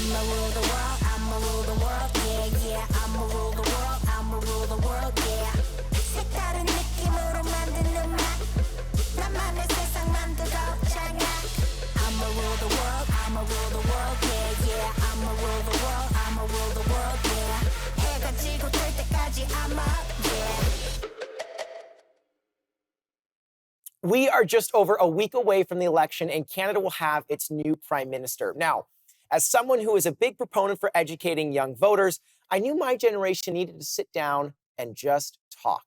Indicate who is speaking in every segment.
Speaker 1: I'ma rule the world, I'ma rule the world, yeah, yeah. I'ma rule the world, I'ma rule the world, yeah. 색다른 느낌으로 만든 음악, 나만의 세상 만들어 장악. I'ma rule the world, I'ma rule the world, yeah, yeah. I'ma rule the world, I'ma rule the world, yeah. 해가 지고 뜰 때까지 I'm up, yeah.
Speaker 2: We are just over a week away from the election, and Canada will have its new prime minister. Now, as someone who is a big proponent for educating young voters, I knew my generation needed to sit down and just talk.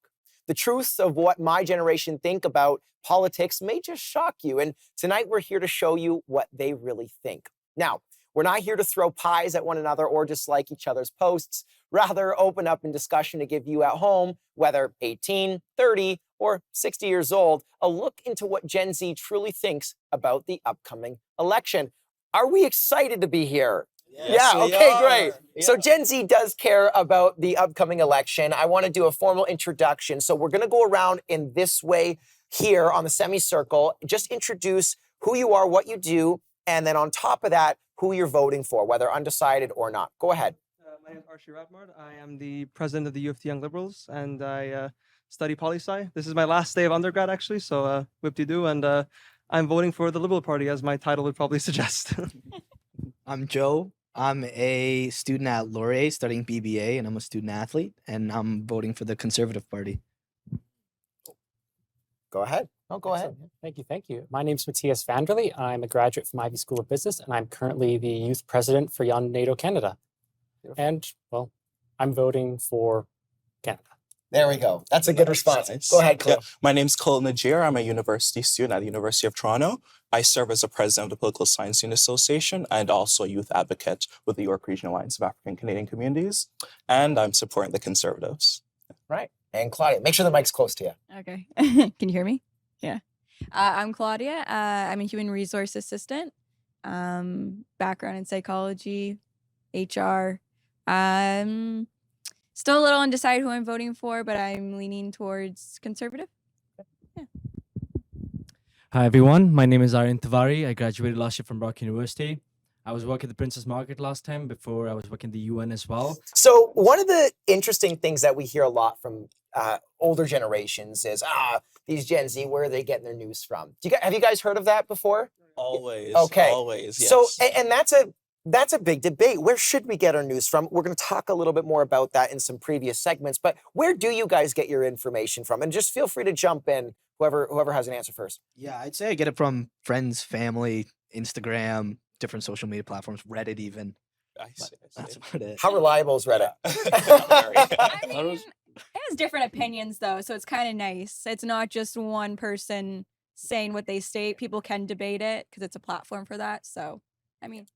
Speaker 2: The truths of what my generation think about politics may just shock you, and tonight we're here to show you what they really think. Now, we're not here to throw pies at one another or dislike each other's posts, rather open up in discussion to give you at home, whether 18, 30, or 60 years old, a look into what Gen Z truly thinks about the upcoming election. Are we excited to be here?
Speaker 3: Yes,
Speaker 2: yeah,
Speaker 3: we
Speaker 2: okay,
Speaker 3: are.
Speaker 2: great.
Speaker 3: Yeah.
Speaker 2: So Gen Z does care about the upcoming election. I want to do a formal introduction. So we're going to go around in this way here on the semicircle. Just introduce who you are, what you do, and then on top of that, who you're voting for, whether undecided or not. Go ahead.
Speaker 4: My name is Arshia Radmard. I am the president of the U of T Young Liberals, and I study poli-sci. This is my last day of undergrad, actually, so whip-de-doo, and I'm voting for the Liberal Party, as my title would probably suggest.
Speaker 3: I'm Joe. I'm a student at Laurier studying BBA, and I'm a student athlete, and I'm voting for the Conservative Party.
Speaker 2: Go ahead. Oh, go ahead.
Speaker 5: Thank you, thank you. My name is Mattias Vanderley. I'm a graduate from Ivy School of Business, and I'm currently the youth president for Young NATO Canada.
Speaker 2: Beautiful.
Speaker 5: And, well, I'm voting for Canada.
Speaker 2: There we go. That's a good response.
Speaker 6: Nice.
Speaker 2: Go ahead, Khalil.
Speaker 6: Yeah. My name's Khalil-Najir. I'm a university student at the University of Toronto. I serve as a president of the Political Science Student Association and also a youth advocate with the York Regional Alliance of African Canadian Communities. And I'm supporting the Conservatives.
Speaker 2: Right. And Claudia, make sure the mic's close to you.
Speaker 7: Okay. Can you hear me? Yeah. I'm Claudia. I'm a human resource assistant. Background in psychology, HR. Still a little undecided who I'm voting for, but I'm leaning towards conservative. Yeah.
Speaker 8: Hi everyone, my name is Aryan Tiwari. I graduated last year from Brock University. I was working at the Princess Market last time before I was working at the UN as well.
Speaker 2: So one of the interesting things that we hear a lot from older generations is, these Gen Z, where are they getting their news from? Have you guys heard of that before?
Speaker 6: Always.
Speaker 2: Okay.
Speaker 6: Always, yes.
Speaker 2: So, and that's a big debate. Where should we get our news from? We're going to talk a little bit more about that in some previous segments, but where do you guys get your information from? And just feel free to jump in, whoever has an answer first.
Speaker 3: Yeah, I'd say I get it from friends, family, Instagram, different social media platforms, Reddit even.
Speaker 6: I see.
Speaker 3: That's about it.
Speaker 2: How reliable is Reddit?
Speaker 7: I mean, it has different opinions, though, so it's kind of nice. It's not just one person saying what they state. People can debate it because it's a platform for that. So, I mean, it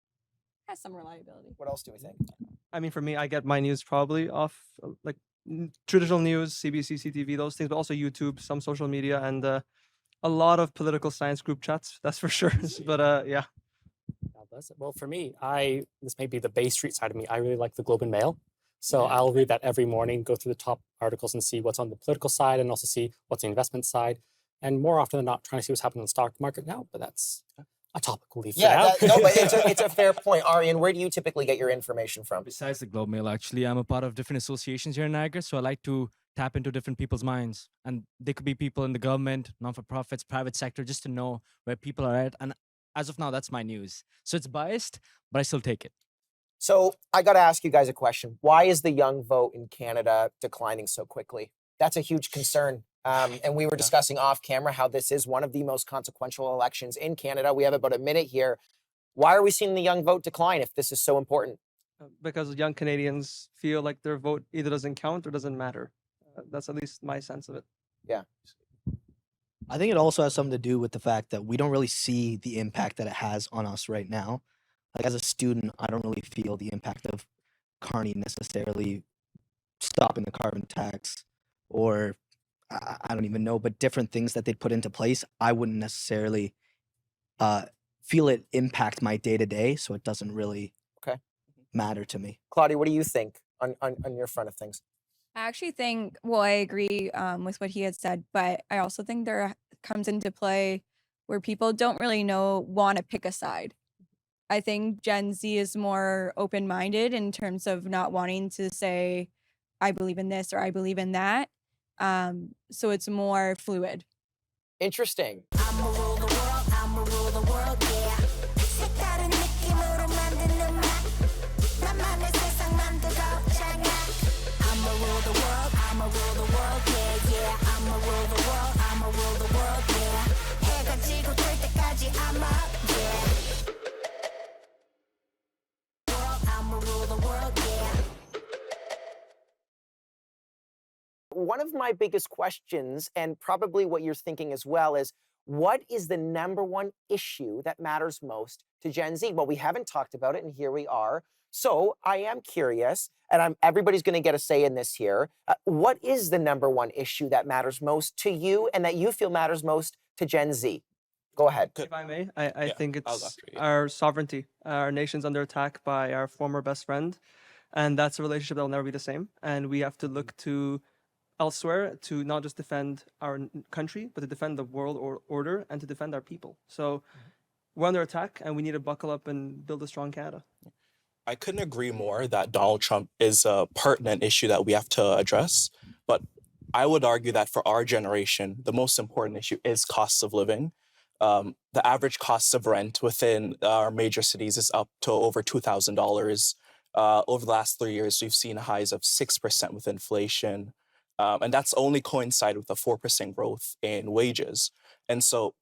Speaker 7: has some reliability.
Speaker 2: What else do we think?
Speaker 4: I mean, for me, I get my news probably off traditional news, CBC, CTV, those things, but also YouTube, some social media, and a lot of political science group chats. That's for sure. But yeah.
Speaker 5: God bless it. Well, for me, this may be the Bay Street side of me. I really like the Globe and Mail. So I'll read that every morning, go through the top articles and see what's on the political side and also see what's the investment side. And more often than not, trying to see what's happening in the stock market now, but that's a topic we'll leave for now.
Speaker 2: No, but it's a fair point. Aryan, where do you typically get your information from?
Speaker 8: Besides the Globe Mail, actually, I'm a part of different associations here in Niagara, so I like to tap into different people's minds. And they could be people in the government, non-for-profits, private sector, just to know where people are at. And as of now, that's my news. So it's biased, but I still take it.
Speaker 2: So I got to ask you guys a question. Why is the young vote in Canada declining so quickly? That's a huge concern. And we were discussing off camera how this is one of the most consequential elections in Canada. We have about a minute here. Why are we seeing the young vote decline if this is so important?
Speaker 4: Because young Canadians feel like their vote either doesn't count or doesn't matter. That's at least my sense of it.
Speaker 2: Yeah.
Speaker 3: I think it also has something to do with the fact that we don't really see the impact that it has on us right now. Like as a student, I don't really feel the impact of Carney necessarily stopping the carbon tax or I don't even know, but different things that they'd put into place. I wouldn't necessarily feel it impact my day to day, so it doesn't really matter to me.
Speaker 2: Claudia, what do you think on your front of things?
Speaker 7: I actually think, well, I agree with what he had said, but I also think there comes into play where people don't really want to pick a side. I think Gen Z is more open-minded in terms of not wanting to say, I believe in this or I believe in that. So it's more fluid.
Speaker 2: Interesting.
Speaker 1: I'ma rule the world, I'ma rule the world, yeah. 색다른 느낌으로 만드는 막 나만의 세상 만들어 장악. I'ma rule the world, I'ma rule the world, yeah, yeah. I'ma rule the world, I'ma rule the world, yeah. 해가 지고 뜰 때까지 I'm up, yeah. World, I'ma rule the world, yeah.
Speaker 2: One of my biggest questions, and probably what you're thinking as well, is what is the number one issue that matters most to Gen Z? Well, we haven't talked about it, and here we are. So I am curious, and everybody's going to get a say in this here. What is the number one issue that matters most to you and that you feel matters most to Gen Z? Go ahead.
Speaker 4: If I may, I
Speaker 6: Yeah,
Speaker 4: think
Speaker 6: I'll
Speaker 4: it's
Speaker 6: after you.
Speaker 4: our sovereignty. Our nation's under attack by our former best friend, and that's a relationship that will never be the same. And we have to look to elsewhere to not just defend our country, but to defend the world order and to defend our people. So we're under attack, and we need to buckle up and build a strong Canada.
Speaker 6: I couldn't agree more that Donald Trump is a pertinent issue that we have to address. But I would argue that for our generation, the most important issue is cost of living. The average cost of rent within our major cities is up to over $2,000. Over the last 3 years, we've seen highs of 6% with inflation. And that's only coincided with a 4% growth in wages. And so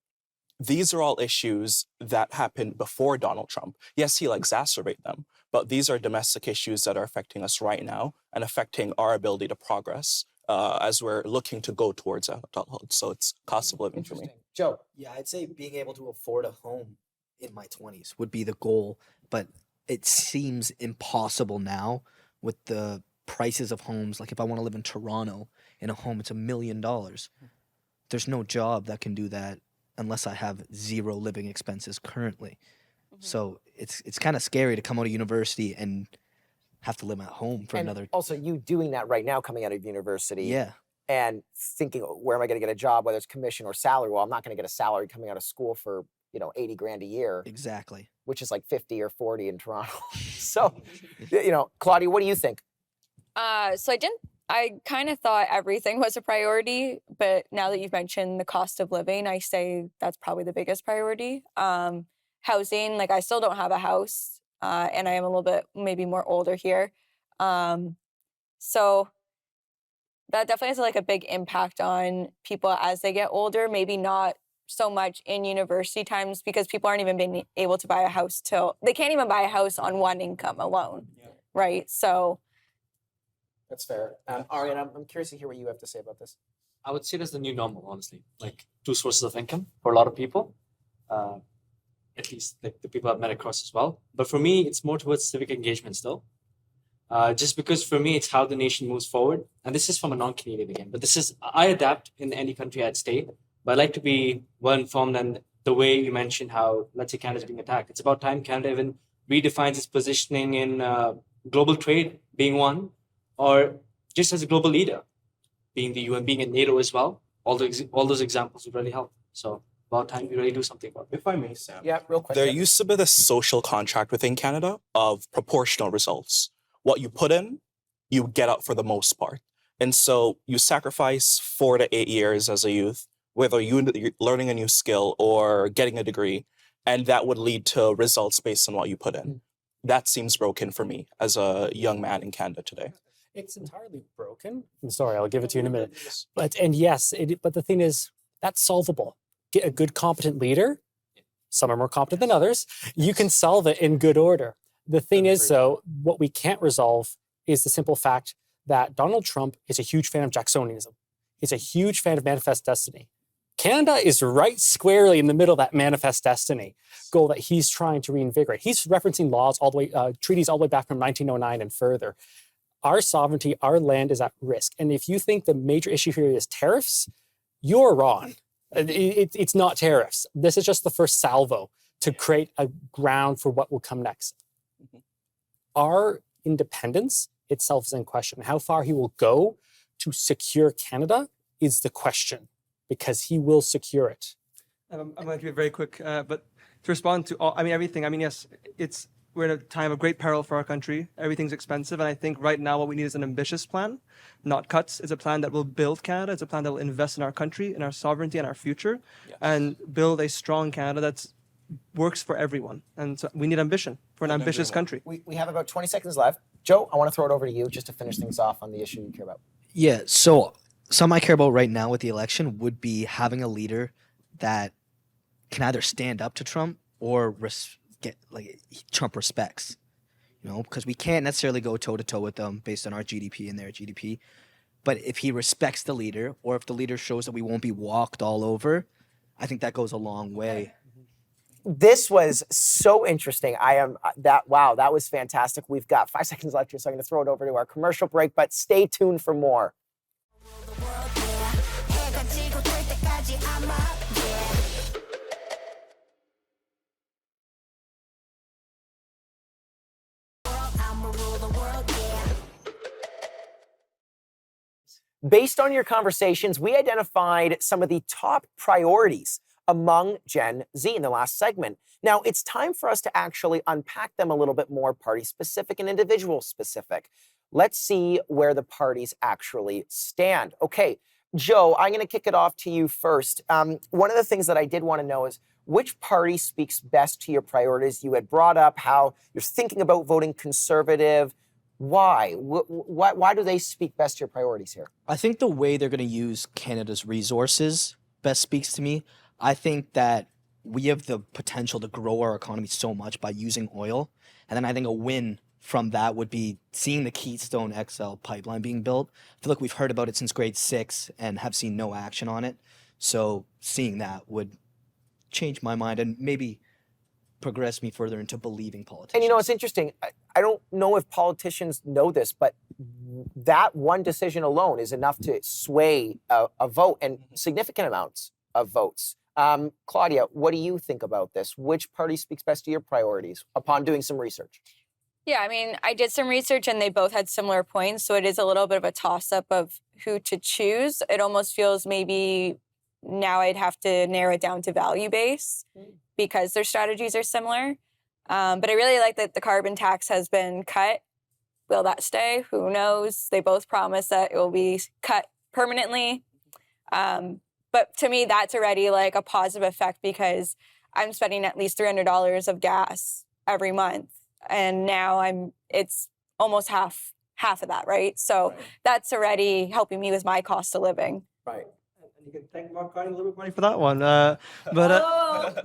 Speaker 6: these are all issues that happened before Donald Trump. Yes, he'll exacerbate them, but these are domestic issues that are affecting us right now and affecting our ability to progress as we're looking to go towards adulthood. So it's cost of living for me.
Speaker 2: Joe.
Speaker 3: Yeah, I'd say being able to afford a home in my 20s would be the goal, but it seems impossible now with the prices of homes. Like if I want to live in Toronto in a home, it's $1 million. There's no job that can do that unless I have zero living expenses currently. So it's kind of scary to come out of university and have to live at home for
Speaker 2: And
Speaker 3: another.
Speaker 2: also, you doing that right now, coming out of university.
Speaker 3: Yeah.
Speaker 2: And thinking, where am I going to get a job, whether it's commission or salary? Well, I'm not going to get a salary coming out of school for, 80 grand a year,
Speaker 3: Exactly.
Speaker 2: which is like 50 or 40 in Toronto. So, Claudia, what do you think?
Speaker 7: I kind of thought everything was a priority, but now that you've mentioned the cost of living, I say that's probably the biggest priority. Housing, like I still don't have a house, and I am a little bit maybe more older here. So that definitely has like a big impact on people as they get older, maybe not so much in university times because people aren't even being able to buy a house they can't even buy a house on one income alone, right? So
Speaker 2: That's fair. Aryan, I'm curious to hear what you have to say about this.
Speaker 5: I would say that's the new normal, honestly. Like 2 sources of income for a lot of people, at least like the people I've met across as well. But for me, it's more towards civic engagement still. Just because for me, it's how the nation moves forward. And this is from a non-Canadian again, but I adapt in any country I'd stay, but I like to be well informed. And the way you mentioned how, let's say Canada's being attacked, it's about time Canada even redefines its positioning in global trade being one, or just as a global leader, being the UN, being in NATO as well. All those examples would really help. So about time we really do something about it.
Speaker 6: If I may, Sam.
Speaker 2: Yeah, real quick.
Speaker 6: There used to be this social contract within Canada of proportional results. What you put in, you get out for the most part. And so you sacrifice 4 to 8 years as a youth, whether you're learning a new skill or getting a degree, and that would lead to results based on what you put in. That seems broken for me as a young man in Canada today.
Speaker 5: It's entirely broken. I'm sorry, I'll give it to you in a minute. But the thing is, that's solvable. Get a good, competent leader. Some are more competent than others. You can solve it in good order. The thing is, though, what we can't resolve is the simple fact that Donald Trump is a huge fan of Jacksonianism. He's a huge fan of Manifest Destiny. Canada is right squarely in the middle of that Manifest Destiny goal that he's trying to reinvigorate. He's referencing laws all the way, treaties all the way back from 1909 and further. Our sovereignty, our land is at risk. And if you think the major issue here is tariffs, you're wrong. It's not tariffs. This is just the first salvo to create a ground for what will come next. Our independence itself is in question. How far he will go to secure Canada is the question, because he will secure it.
Speaker 4: I'm going to be very quick, but to respond to all, I mean, everything. I mean, yes, we're in a time of great peril for our country. Everything's expensive. And I think right now what we need is an ambitious plan, not cuts. It's a plan that will build Canada. It's a plan that will invest in our country, in our sovereignty, and our future, and build a strong Canada that works for everyone. And so we need ambition for an ambitious country.
Speaker 2: We have about 20 seconds left. Joe, I want to throw it over to you just to finish things off on the issue you care about.
Speaker 3: Yeah, so something I care about right now with the election would be having a leader that can either stand up to Trump or get Trump respects, because we can't necessarily go toe to toe with them based on our GDP and their GDP. But if he respects the leader, or if the leader shows that we won't be walked all over, I think that goes a long way.
Speaker 2: This was so interesting. That was fantastic. We've got 5 seconds left here, so I'm going to throw it over to our commercial break, but stay tuned for more. Based on your conversations, we identified some of the top priorities among Gen Z in the last segment. Now, it's time for us to actually unpack them a little bit more party-specific and individual-specific. Let's see where the parties actually stand. Okay, Joe, I'm going to kick it off to you first. One of the things that I did want to know is which party speaks best to your priorities? You had brought up how you're thinking about voting Conservative. Why? Why do they speak best to your priorities here?
Speaker 3: I think the way they're going to use Canada's resources best speaks to me. I think that we have the potential to grow our economy so much by using oil. And then I think a win from that would be seeing the Keystone XL pipeline being built. I feel like we've heard about it since grade 6 and have seen no action on it. So seeing that would change my mind and maybe progress me further into believing politicians.
Speaker 2: And it's interesting. I don't know if politicians know this, but that one decision alone is enough to sway a vote and significant amounts of votes. Claudia, what do you think about this? Which party speaks best to your priorities upon doing some research?
Speaker 7: Yeah, I mean, I did some research and they both had similar points. So it is a little bit of a toss-up of who to choose. It almost feels maybe now I'd have to narrow it down to value-based because their strategies are similar. But I really like that the carbon tax has been cut. Will that stay? Who knows? They both promise that it will be cut permanently. But to me, that's already like a positive effect because I'm spending at least $300 of gas every month. And now it's almost half of that, right? So that's already helping me with my cost of living.
Speaker 2: Right.
Speaker 4: You can thank Mark Carney a little bit money for that one.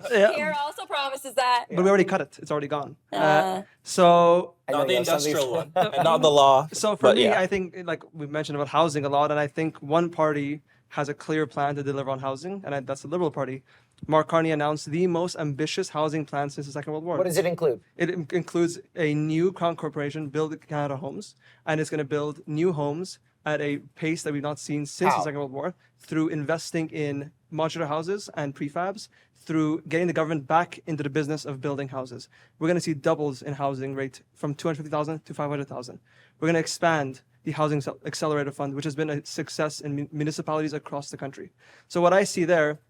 Speaker 7: Pierre also promises that.
Speaker 4: But we already cut it. It's already gone.
Speaker 6: So not the industrial one, and not the law.
Speaker 4: So for me, I think like we mentioned about housing a lot, and I think one party has a clear plan to deliver on housing, and that's the Liberal Party. Mark Carney announced the most ambitious housing plan since the Second World War.
Speaker 2: What does it include?
Speaker 4: It includes a new Crown Corporation, Build Canada Homes, and it's going to build new homes at a pace that we've not seen since the Second World War through investing in modular houses and prefabs, through getting the government back into the business of building houses. We're going to see doubles in housing rate from 250,000 to 500,000. We're going to expand the Housing Accelerator Fund, which has been a success in municipalities across the country. So what I see there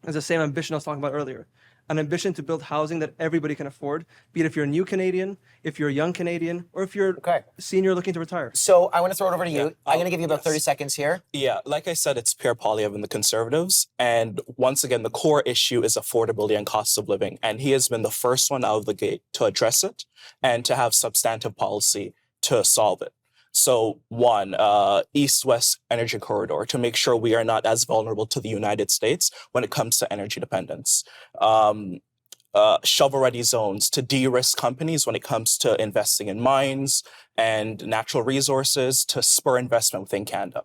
Speaker 4: is the same ambition I was talking about earlier. An ambition to build housing that everybody can afford, be it if you're a new Canadian, if you're a young Canadian, or if you're a senior looking to retire.
Speaker 2: So I want to throw it over to you. I'm going to give you about 30 seconds here.
Speaker 6: Yeah, like I said, it's Pierre Poilievre and the Conservatives. And once again, the core issue is affordability and cost of living. And he has been the first one out of the gate to address it and to have substantive policy to solve it. So one, East-West energy corridor to make sure we are not as vulnerable to the United States when it comes to energy dependence. Shovel-ready zones to de-risk companies when it comes to investing in mines and natural resources to spur investment within Canada.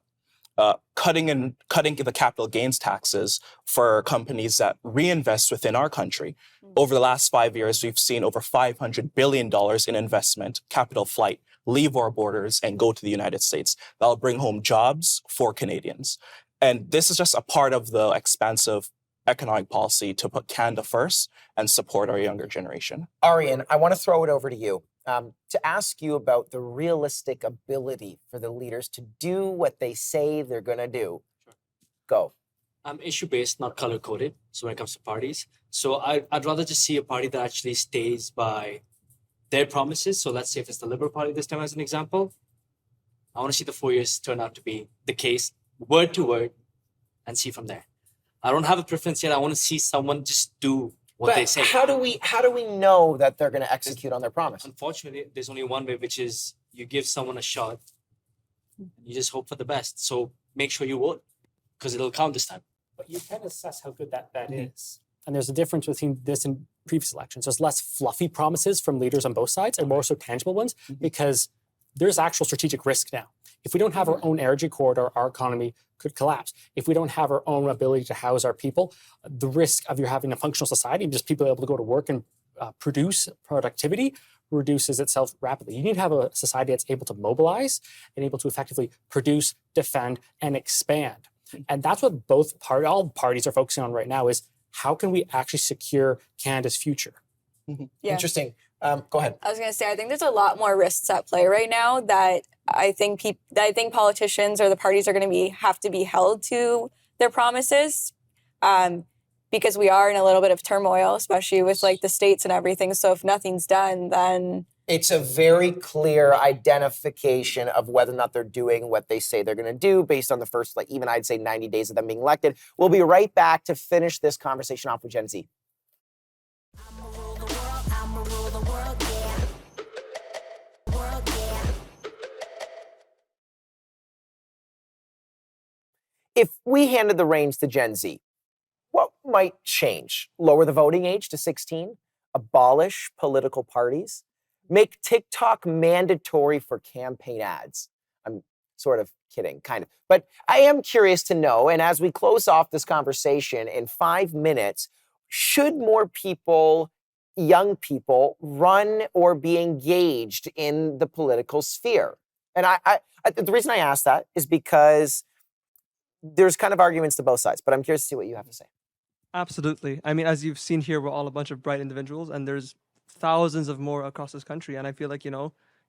Speaker 6: Cutting the capital gains taxes for companies that reinvest within our country. Over the last 5 years, we've seen over $500 billion in investment, capital flight, leave our borders and go to the United States. That'll bring home jobs for Canadians. And this is just a part of the expansive economic policy to put Canada first and support our younger generation.
Speaker 2: Aryan, I want to throw it over to you to ask you about the realistic ability for the leaders to do what they say they're going to do. Sure. Go.
Speaker 9: Issue-based, not color-coded. So when it comes to parties, So I'd rather just see a party that actually stays by their promises. So let's say if it's the Liberal Party this time as an example, I want to see the 4 years turn out to be the case, word to word, and see from there. I don't have a preference yet. I want to see someone just do what they say.
Speaker 2: How do we know that they're going to execute on their promise?
Speaker 9: Unfortunately, there's only one way, which is you give someone a shot. You just hope for the best. So make sure you vote, because it'll count this time.
Speaker 5: But you can assess how good that is. And there's a difference between this and previous elections. There's less fluffy promises from leaders on both sides and more so tangible ones, because there's actual strategic risk now. If we don't have our own energy corridor, our economy could collapse. If we don't have our own ability to house our people, the risk of you having a functional society, just people able to go to work and produce productivity, reduces itself rapidly. You need to have a society that's able to mobilize and able to effectively produce, defend, and expand. And that's what all parties are focusing on right now, is how can we actually secure Canada's future?
Speaker 7: Yeah.
Speaker 2: Interesting. Go ahead.
Speaker 7: I was going to say, I think there's a lot more risks at play right now that I think politicians or the parties are going to have to be held to their promises, because we are in a little bit of turmoil, especially with like the states and everything. So if nothing's done, then
Speaker 2: It's a very clear identification of whether or not they're doing what they say they're going to do based on the first, even I'd say 90 days of them being elected. We'll be right back to finish this conversation off with Gen Z.
Speaker 1: I'ma rule the world, I'ma rule the world, yeah. World, yeah.
Speaker 2: If we handed the reins to Gen Z, what might change? Lower the voting age to 16? Abolish political parties? Make TikTok mandatory for campaign ads? I'm sort of kidding, kind of. But I am curious to know, and as we close off this conversation in 5 minutes, should more people, young people, run or be engaged in the political sphere? And the reason I ask that is because there's kind of arguments to both sides, but I'm curious to see what you have to say.
Speaker 4: Absolutely. I mean, as you've seen here, we're all a bunch of bright individuals, and there's thousands of more across this country. And I feel like,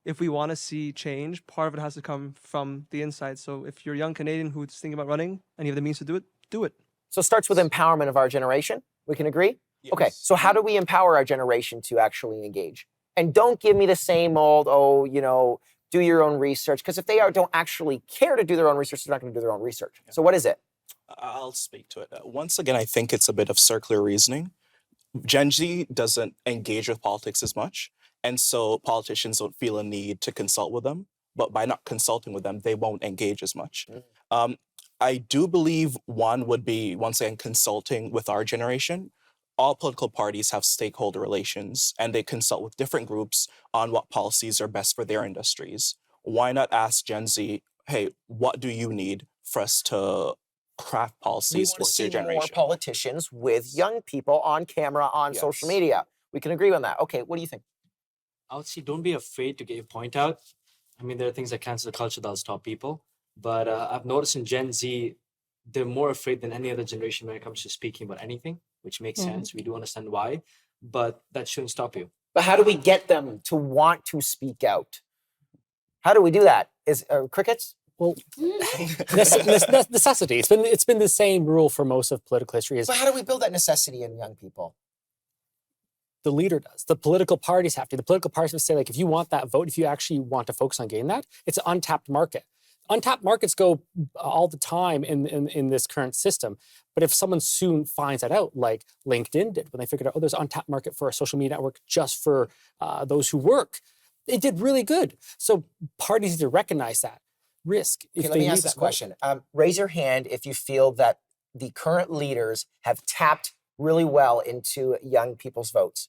Speaker 4: if we want to see change, part of it has to come from the inside. So if you're a young Canadian who's thinking about running and you have the means to do it, do it.
Speaker 2: So it starts with empowerment of our generation. We can agree?
Speaker 6: Yes.
Speaker 2: Okay, so how do we empower our generation to actually engage? And don't give me the same old, do your own research. Because if they don't actually care to do their own research, they're not going to do their own research. So what is it?
Speaker 6: I'll speak to it. Once again, I think it's a bit of circular reasoning. Gen Z doesn't engage with politics as much, and so politicians don't feel a need to consult with them. But by not consulting with them, they won't engage as much. I do believe one would be, once again, consulting with our generation. All political parties have stakeholder relations, and they consult with different groups on what policies are best for their industries. Why not ask Gen Z, hey, what do you need for us to craft policies towards your generation?
Speaker 2: More politicians with young people on camera, on social media. We can agree on that. Okay, what do you think?
Speaker 9: I would say don't be afraid to get your point out. I mean, there are things like cancel culture that'll stop people. But I've noticed in Gen Z, they're more afraid than any other generation when it comes to speaking about anything, which makes sense. We do understand why, but that shouldn't stop you.
Speaker 2: But how do we get them to want to speak out? How do we do that? Is crickets?
Speaker 5: Well, necessity. It's been the same rule for most of political history.
Speaker 2: But how do we build that necessity in young people?
Speaker 5: The leader does. The political parties have to. The political parties have to say, if you want that vote, if you actually want to focus on getting that, it's an untapped market. Untapped markets go all the time in this current system. But if someone soon finds that out, like LinkedIn did, when they figured out, there's an untapped market for a social media network just for those who work, it did really good. So parties need to recognize that risk.
Speaker 2: Okay, let me ask this question. Raise your hand if you feel that the current leaders have tapped really well into young people's votes.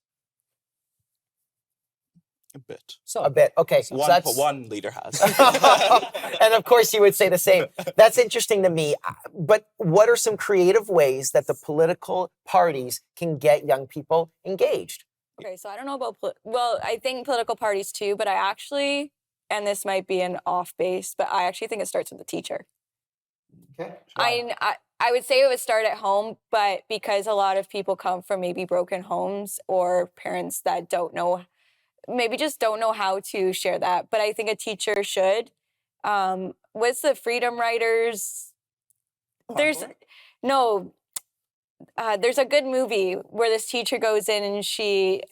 Speaker 6: A bit.
Speaker 2: A bit. Okay. So
Speaker 6: One leader has.
Speaker 2: And of course you would say the same. That's interesting to me. But what are some creative ways that the political parties can get young people engaged?
Speaker 7: Okay, so I don't know about, I think political parties too, but I actually, and this might be an off base, but I actually think it starts with the teacher.
Speaker 2: Okay.
Speaker 7: I would say it would start at home, but because a lot of people come from maybe broken homes or parents that don't know how to share that. But I think a teacher should. What's the Freedom Writers?
Speaker 10: there's a good movie where this teacher goes in and she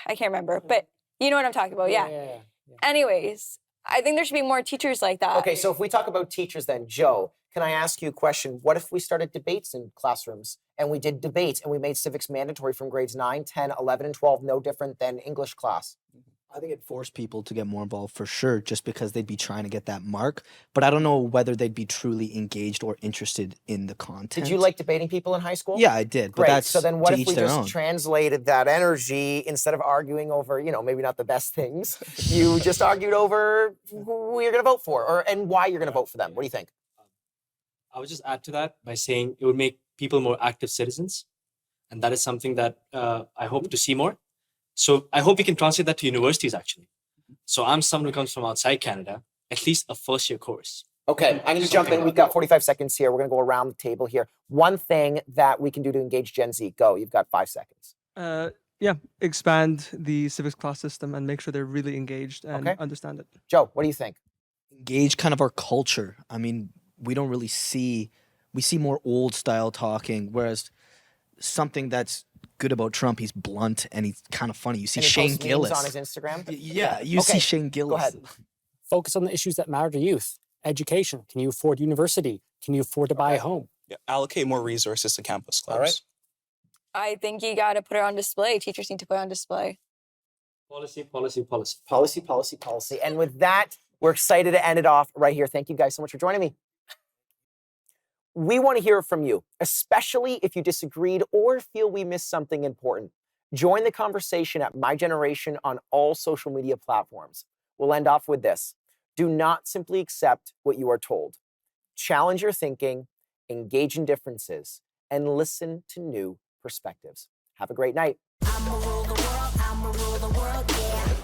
Speaker 10: I can't remember, but you know what I'm talking about. Yeah. Anyways, I think there should be more teachers like that.
Speaker 2: Okay, so if we talk about teachers then, Joe, can I ask you a question? What if we started debates in classrooms and we did debates and we made civics mandatory from grades 9, 10, 11, and 12, no different than English class?
Speaker 3: I think it forced people to get more involved for sure, just because they'd be trying to get that mark. But I don't know whether they'd be truly engaged or interested in the content.
Speaker 2: Did you like debating people in high school?
Speaker 3: Yeah, I did. But
Speaker 2: Great.
Speaker 3: that's
Speaker 2: So then what
Speaker 3: to
Speaker 2: if
Speaker 3: each
Speaker 2: we
Speaker 3: their
Speaker 2: just
Speaker 3: own.
Speaker 2: translated that energy instead of arguing over, maybe not the best things, you just argued over who you're going to vote for and why you're going to vote for them. What do you think?
Speaker 9: I would just add to that by saying it would make people more active citizens. And that is something that I hope to see more. So I hope we can translate that to universities, actually. So I'm someone who comes from outside Canada, at least a first-year course.
Speaker 2: Okay, I'm going to jump in. We've got 45 seconds here. We're going to go around the table here. One thing that we can do to engage Gen Z. Go, you've got 5 seconds.
Speaker 4: Yeah, expand the civics class system and make sure they're really engaged and understand it.
Speaker 2: Joe, what do you think?
Speaker 3: Engage kind of our culture. I mean, we don't really see, we see more old style talking, whereas something that's good about Trump, he's blunt and he's kind of funny. You see
Speaker 2: And he
Speaker 3: Shane
Speaker 2: posts memes
Speaker 3: Gillis
Speaker 2: on his Instagram?
Speaker 3: Yeah, you see Shane Gillis.
Speaker 2: Go ahead.
Speaker 5: Focus on the issues that matter to youth. Education. Can you afford university? Can you afford to buy a home?
Speaker 6: Yeah, allocate more resources to campus clubs.
Speaker 2: All right.
Speaker 10: I think you got to put it on display. Teachers need to put it on display.
Speaker 9: Policy, policy, policy.
Speaker 2: Policy, policy, policy. And with that, we're excited to end it off right here. Thank you guys so much for joining me. We want to hear from you, especially if you disagreed or feel we missed something important. Join the conversation at My Generation on all social media platforms. We'll end off with this. Do not simply accept what you are told. Challenge your thinking, engage in differences, and listen to new perspectives. Have a great night.
Speaker 1: I'ma rule the world, yeah.